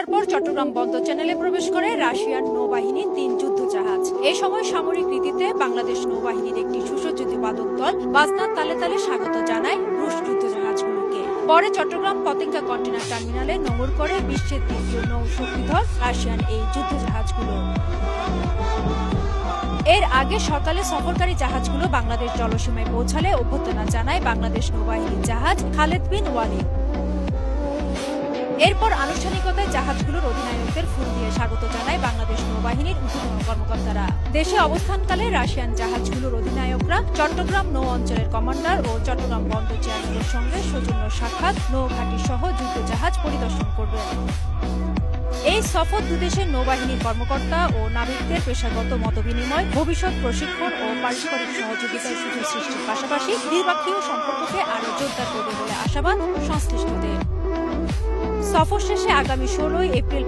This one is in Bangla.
ঘন্টার পর চট্টগ্রাম বন্দর চ্যানেলে প্রবেশ করে রাশিয়ান নৌবাহিনীর ৩ যুদ্ধজাহাজ। এই সময় সামরিক রীতিতে বাংলাদেশ নৌবাহিনীর একটি সুসজ্জিত বাদক দল বাজনার তালে তালে স্বাগত জানায় রুশ যুদ্ধজাহাজগুলোকে। পরে চট্টগ্রাম পতেঙ্গা কন্টেনার টার্মিনালে নোঙর করে বিশ্বের দ্বিতীয় নৌশক্তিধর রাশিয়ান এই যুদ্ধজাহাজগুলো। এর আগে সকালে সফরকারী জাহাজগুলো বাংলাদেশ জলসীমায় পৌঁছালে অভ্যর্থনা জানায় বাংলাদেশ নৌবাহিনীর জাহাজ খালেদ বিন ওয়ালিদ। এরপর আনুষ্ঠানিকতায় জাহাজগুলোর অধিনায়কদের ফুল দিয়ে স্বাগত জানায় বাংলাদেশ নৌবাহিনীর ঊর্ধ্বতন কর্মকর্তারা। দেশে অবস্থানকালে রাশিয়ান জাহাজগুলোর অধিনায়করা চট্টগ্রাম নৌ অঞ্চলের কমান্ডার ও চট্টগ্রাম বন্দর চেয়ারম্যানের সঙ্গে সৌজন্য সাক্ষাৎ, নৌঘাটি সহ যুদ্ধজাহাজ পরিদর্শন করবেন। এই সফর দুদেশের নৌবাহিনীর কর্মকর্তা ও নাবিকদের পেশাগত মতবিনিময়, ভবিষ্যৎ প্রশিক্ষণ ও পারস্পরিক সহযোগিতার সুযোগ সৃষ্টির পাশাপাশি দ্বিপাক্ষিক সম্পর্ককে আরও জোরদার করবে বলে আশাবাদ সংশ্লিষ্টদের। সফর শেষে আগামী ১৬ এপ্রিল